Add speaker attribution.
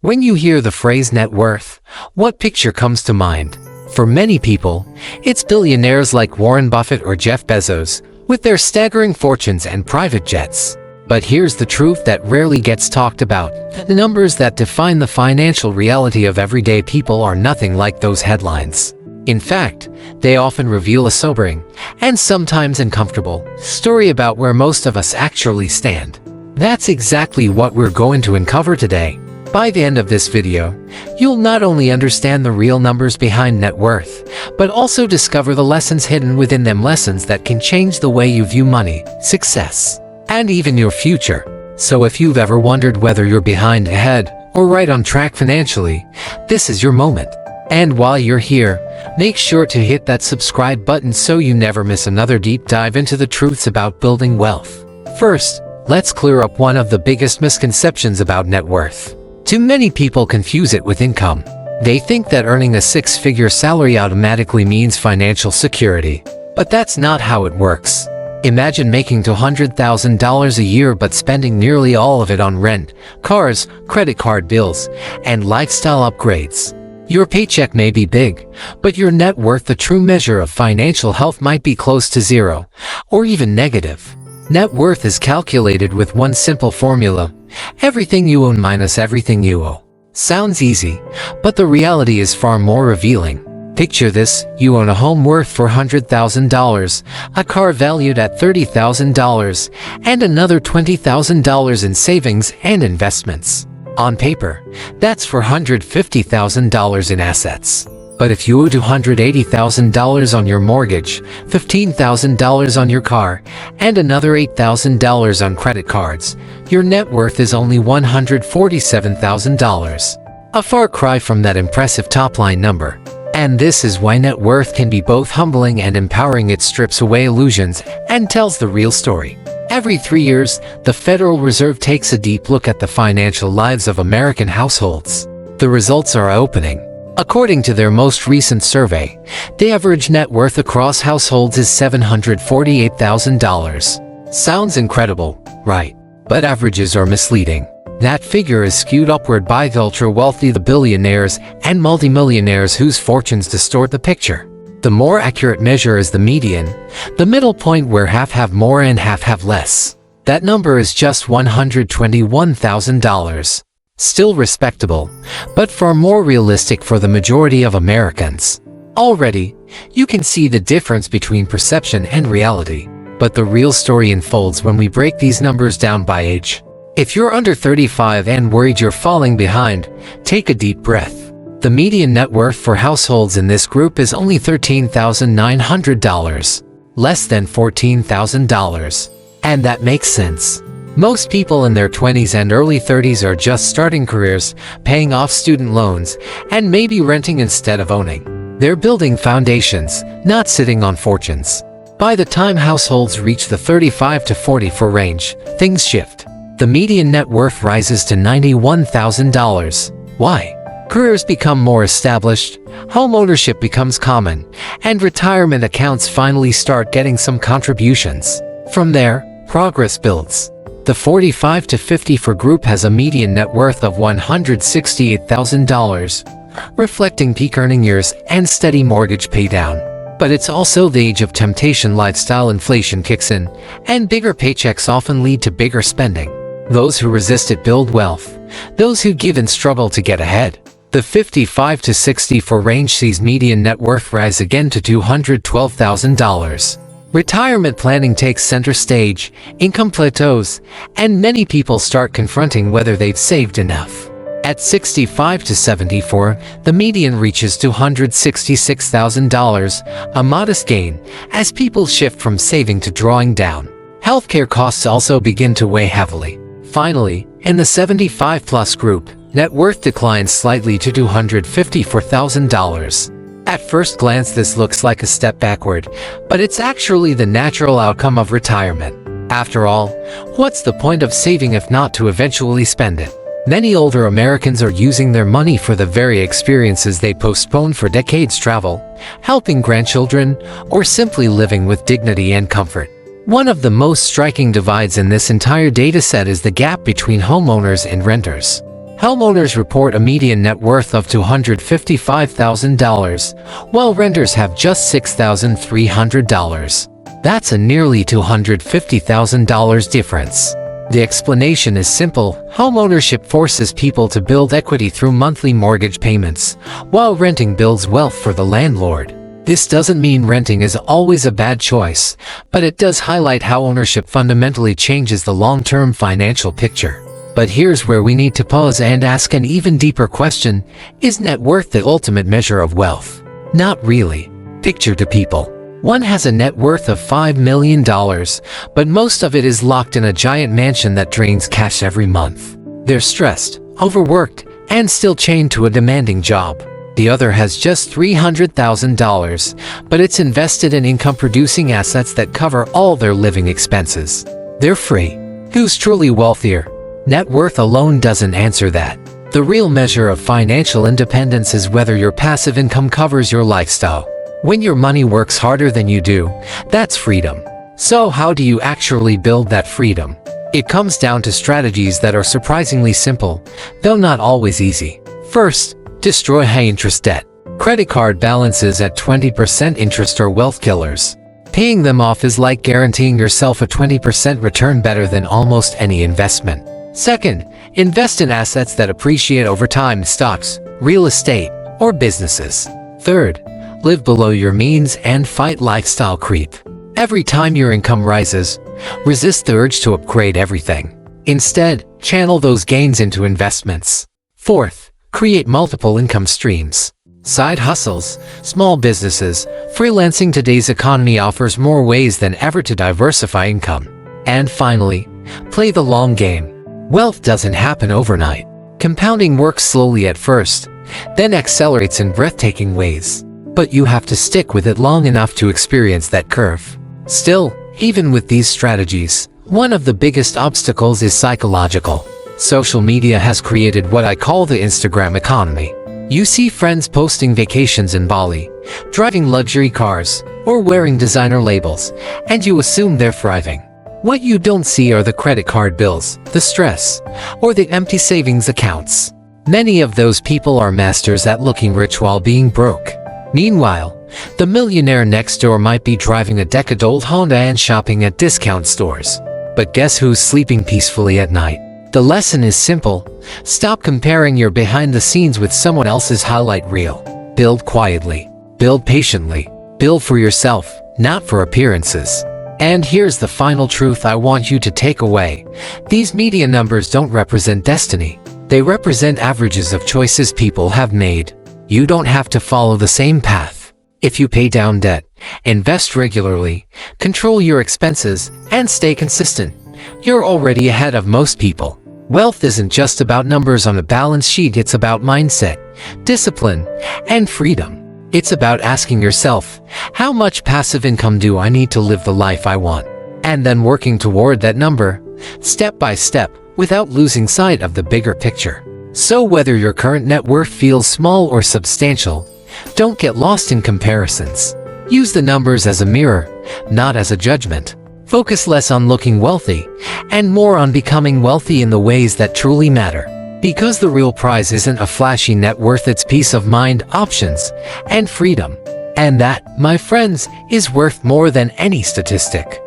Speaker 1: When you hear the phrase net worth, what picture comes to mind? For many people, it's billionaires like Warren Buffett or Jeff Bezos, with their staggering fortunes and private jets. But here's the truth that rarely gets talked about. The numbers that define the financial reality of everyday people are nothing like those headlines. In fact, they often reveal a sobering, and sometimes uncomfortable, story about where most of us actually stand. That's exactly what we're going to uncover today. By the end of this video, you'll not only understand the real numbers behind net worth, but also discover the lessons hidden within them, lessons that can change the way you view money, success, and even your future. So if you've ever wondered whether you're behind, ahead, or right on track financially, this is your moment. And while you're here, make sure to hit that subscribe button so you never miss another deep dive into the truths about building wealth. First, let's clear up one of the biggest misconceptions about net worth. Too many people confuse it with income. They think that earning a six-figure salary automatically means financial security. But that's not how it works. Imagine making $200,000 a year but spending nearly all of it on rent, cars, credit card bills, and lifestyle upgrades. Your paycheck may be big, but your net worth, the true measure of financial health, might be close to zero, or even negative. Net worth is calculated with one simple formula: everything you own minus everything you owe. Sounds easy, but the reality is far more revealing. Picture this: you own a home worth $400,000, a car valued at $30,000, and another $20,000 in savings and investments. On paper, that's $450,000 in assets. But if you owe $280,000 on your mortgage, $15,000 on your car, and another $8,000 on credit cards, your net worth is only $147,000. A far cry from that impressive top-line number. And this is why net worth can be both humbling and empowering. It strips away illusions and tells the real story. Every 3 years, the Federal Reserve takes a deep look at the financial lives of American households. The results are eye-opening. According to their most recent survey, the average net worth across households is $748,000. Sounds incredible, right? But averages are misleading. That figure is skewed upward by the ultra-wealthy, the billionaires and multimillionaires whose fortunes distort the picture. The more accurate measure is the median, the middle point where half have more and half have less. That number is just $121,000. Still respectable, but far more realistic for the majority of Americans. Already, you can see the difference between perception and reality. But the real story unfolds when we break these numbers down by age. If you're under 35 and worried you're falling behind, take a deep breath. The median net worth for households in this group is only $13,900, less than $14,000. And that makes sense. Most people in their 20s and early 30s are just starting careers, paying off student loans, and maybe renting instead of owning. They're building foundations, not sitting on fortunes. By the time households reach the 35 to 44 range, things shift. The median net worth rises to $91,000. Why? Careers become more established, home ownership becomes common, and retirement accounts finally start getting some contributions. From there, progress builds. The 45 to 54 group has a median net worth of $168,000, reflecting peak earning years and steady mortgage paydown. But it's also the age of temptation. Lifestyle inflation kicks in, and bigger paychecks often lead to bigger spending. Those who resist it build wealth. Those who give in struggle to get ahead. The 55 to 64 range sees median net worth rise again to $212,000. Retirement planning takes center stage, income plateaus, and many people start confronting whether they've saved enough. At 65 to 74, the median reaches $266,000, a modest gain, as people shift from saving to drawing down. Healthcare costs also begin to weigh heavily. Finally, in the 75-plus group, net worth declines slightly to $254,000. At first glance, this looks like a step backward, but it's actually the natural outcome of retirement. After all, what's the point of saving if not to eventually spend it? Many older Americans are using their money for the very experiences they postponed for decades: travel, helping grandchildren, or simply living with dignity and comfort. One of the most striking divides in this entire dataset is the gap between homeowners and renters. Homeowners report a median net worth of $255,000, while renters have just $6,300. That's a nearly $250,000 difference. The explanation is simple. Homeownership forces people to build equity through monthly mortgage payments, while renting builds wealth for the landlord. This doesn't mean renting is always a bad choice, but it does highlight how ownership fundamentally changes the long-term financial picture. But here's where we need to pause and ask an even deeper question: is net worth the ultimate measure of wealth? Not really. Picture to people. One has a net worth of $5 million, but most of it is locked in a giant mansion that drains cash every month. They're stressed, overworked, and still chained to a demanding job. The other has just $300,000, but it's invested in income-producing assets that cover all their living expenses. They're free. Who's truly wealthier? Net worth alone doesn't answer that. The real measure of financial independence is whether your passive income covers your lifestyle. When your money works harder than you do, that's freedom. So how do you actually build that freedom? It comes down to strategies that are surprisingly simple, though not always easy. First, destroy high-interest debt. Credit card balances at 20% interest are wealth killers. Paying them off is like guaranteeing yourself a 20% return, better than almost any investment. Second, invest in assets that appreciate over time: stocks, real estate, or businesses. Third, live below your means and fight lifestyle creep. Every time your income rises, resist the urge to upgrade everything. Instead, channel those gains into investments. Fourth, create multiple income streams. Side hustles, small businesses, freelancing. Today's economy offers more ways than ever to diversify income. And finally, play the long game. Wealth doesn't happen overnight. Compounding works slowly at first, then accelerates in breathtaking ways. But you have to stick with it long enough to experience that curve. Still, even with these strategies, one of the biggest obstacles is psychological. Social media has created what I call the Instagram economy. You see friends posting vacations in Bali, driving luxury cars, or wearing designer labels, and you assume they're thriving. What you don't see are the credit card bills, the stress, or the empty savings accounts. Many of those people are masters at looking rich while being broke. Meanwhile, the millionaire next door might be driving a decade-old Honda and shopping at discount stores. But guess who's sleeping peacefully at night? The lesson is simple. Stop comparing your behind the scenes with someone else's highlight reel. Build quietly. Build patiently. Build for yourself, not for appearances. And here's the final truth I want you to take away. These media numbers don't represent destiny. They represent averages of choices people have made. You don't have to follow the same path. If you pay down debt, invest regularly, control your expenses, and stay consistent, you're already ahead of most people. Wealth isn't just about numbers on a balance sheet. It's about mindset, discipline, and freedom. It's about asking yourself, how much passive income do I need to live the life I want? And then working toward that number, step by step, without losing sight of the bigger picture. So whether your current net worth feels small or substantial, don't get lost in comparisons. Use the numbers as a mirror, not as a judgment. Focus less on looking wealthy, and more on becoming wealthy in the ways that truly matter. Because the real prize isn't a flashy net worth, it's peace of mind, options, and freedom. And that, my friends, is worth more than any statistic.